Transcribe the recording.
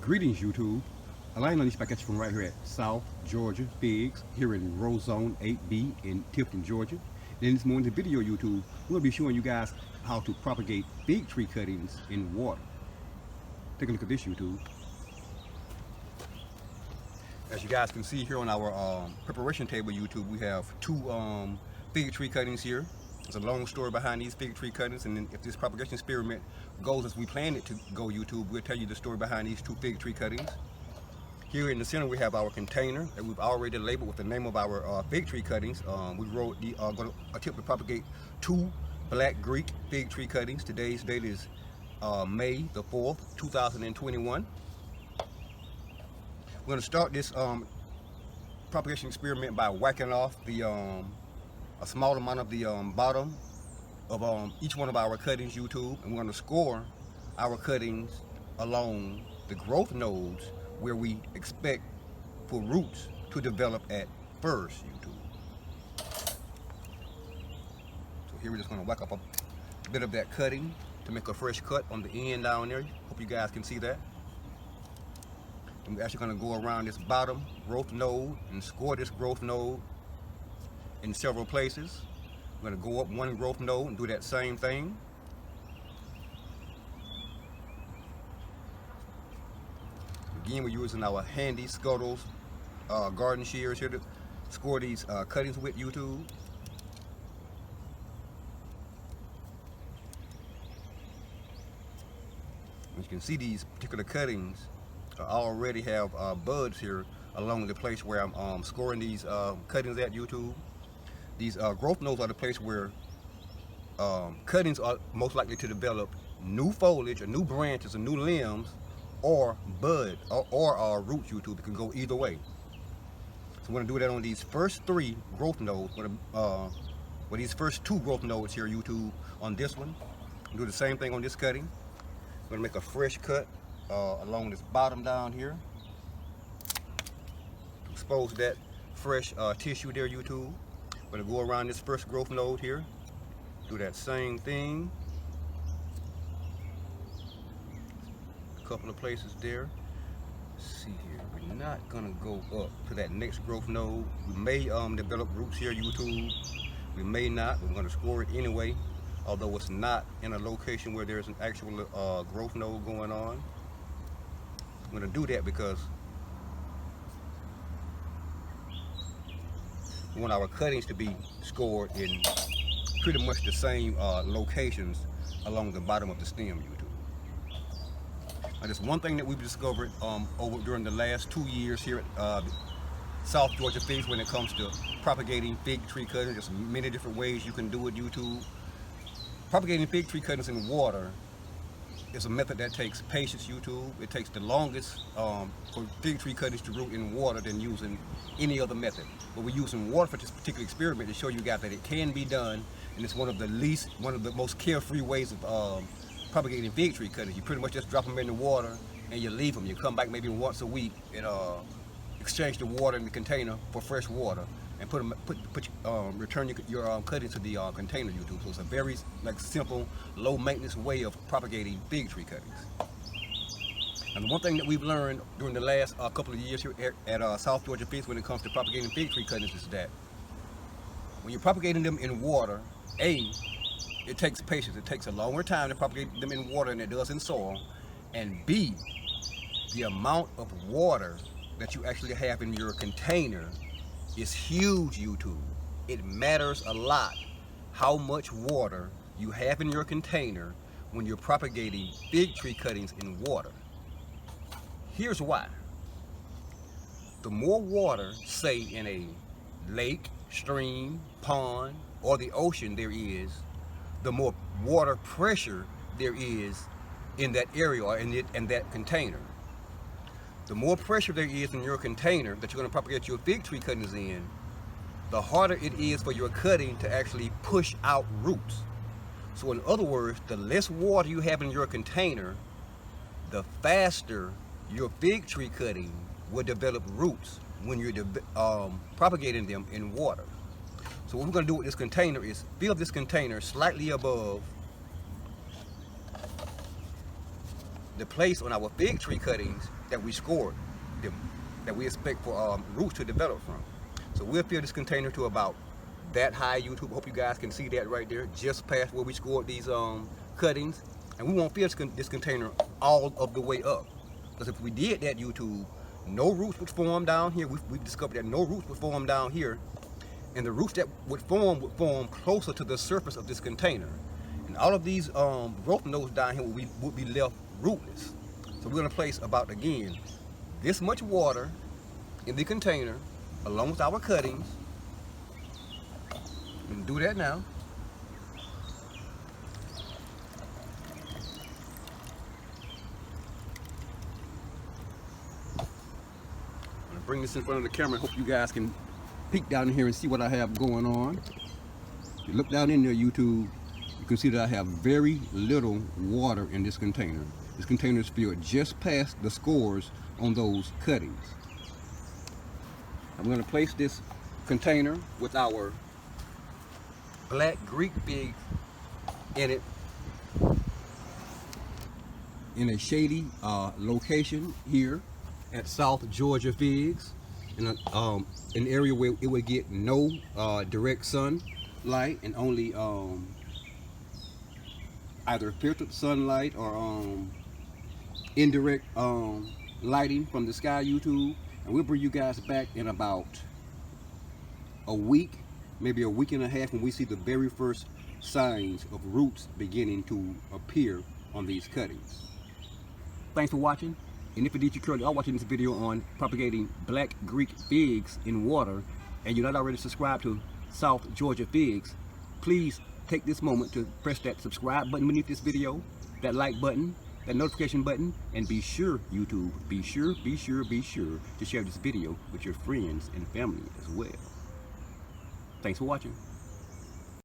Greetings YouTube. Align on these packets from right here at South Georgia Figs here in Row Zone 8B in Tifton, Georgia. And in this morning's video YouTube, we're going to be showing you guys how to propagate fig tree cuttings in water. Take a look at this YouTube. As you guys can see here on our preparation table YouTube, we have two fig tree cuttings here. There's a long story behind these fig tree cuttings, and then if this propagation experiment goes as we plan it to go YouTube, we'll tell you the story behind these two fig tree cuttings. Here in the center we have our container that we've already labeled with the name of our fig tree cuttings. We wrote going to attempt to propagate two black Greek fig tree cuttings. Today's date is May the 4th, 2021. We're going to start this propagation experiment by whacking off a small amount of the bottom of each one of our cuttings YouTube, and we're going to score our cuttings along the growth nodes where we expect for roots to develop at first YouTube. So here we're just going to whack up a bit of that cutting to make a fresh cut on the end down there. Hope you guys can see that. And we're actually going to go around this bottom growth node and score this growth node in several places. We're going to go up one growth node and do that same thing. Again, we're using our handy Scuttles garden shears here to score these cuttings with YouTube. As you can see, these particular cuttings already have buds here along the place where I'm scoring these cuttings at YouTube. These growth nodes are the place where cuttings are most likely to develop new foliage or new branches or new limbs or bud or roots YouTube. It can go either way. So we're going to do that on these first three growth nodes, well these first two growth nodes here YouTube on this one. Do the same thing on this cutting. We're going to make a fresh cut along this bottom down here. Expose that fresh tissue there YouTube. We're going to go around this first growth node here, do that same thing. A couple of places there. Let's see here, we're not going to go up to that next growth node. We may develop roots here YouTube, we may not, but we're going to score it anyway, although it's not in a location where there's an actual growth node going on. I'm going to do that because we want our cuttings to be scored in pretty much the same locations along the bottom of the stem YouTube. Now, there's one thing that we've discovered over during the last 2 years here at South Georgia Figs when it comes to propagating fig tree cuttings. There's many different ways you can do it YouTube. Propagating fig tree cuttings in water is a method that takes patience YouTube. It takes the longest for fig tree cuttings to root in water than using any other method. But we're using water for this particular experiment to show you guys that it can be done, and it's one of the most carefree ways of propagating fig tree cuttings. You pretty much just drop them in the water and you leave them. You come back maybe once a week and exchange the water in the container for fresh water and return your cuttings to the container YouTube. So it's a very simple, low maintenance way of propagating fig tree cuttings. And one thing that we've learned during the last couple of years here at South Georgia Figs when it comes to propagating fig tree cuttings is that when you're propagating them in water, it takes patience. It takes a longer time to propagate them in water than it does in soil. And B, the amount of water that you actually have in your container is huge YouTube. It matters a lot how much water you have in your container when you're propagating fig tree cuttings in water. Here's why. The more water, say in a lake, stream, pond, or the ocean there is, the more water pressure there is in that area or in that container. The more pressure there is in your container that you're going to propagate your fig tree cuttings in, the harder it is for your cutting to actually push out roots. So in other words, the less water you have in your container, the faster your fig tree cutting will develop roots when you're propagating them in water. So what we're going to do with this container is fill this container slightly above the place on our fig tree cuttings that we scored them, that we expect for roots to develop from. So we'll fill this container to about that high, YouTube. Hope you guys can see that right there, just past where we scored these cuttings. And we won't fill this container all of the way up, because if we did that, YouTube, no roots would form down here. We've discovered that no roots would form down here, and the roots that would form closer to the surface of this container. And all of these growth nodes down here would be left rootless. So we're gonna place about, again, this much water in the container along with our cuttings. And do that now. I'm gonna bring this in front of the camera. Hope you guys can peek down in here and see what I have going on. If you look down in there, YouTube, you can see that I have very little water in this container. This container is filled just past the scores on those cuttings. I'm going to place this container with our black Greek fig in it in a shady location here at South Georgia Figs, in an area where it would get no direct sunlight and only either filtered sunlight or indirect lighting from the sky, YouTube. And we'll bring you guys back in about a week, maybe a week and a half, when we see the very first signs of roots beginning to appear on these cuttings. Thanks for watching. And if indeed you currently are watching this video on propagating black Greek figs in water, and you're not already subscribed to South Georgia Figs, please take this moment to press that subscribe button beneath this video, that like button, that notification button, and be sure, YouTube, be sure to share this video with your friends and family as well. Thanks for watching.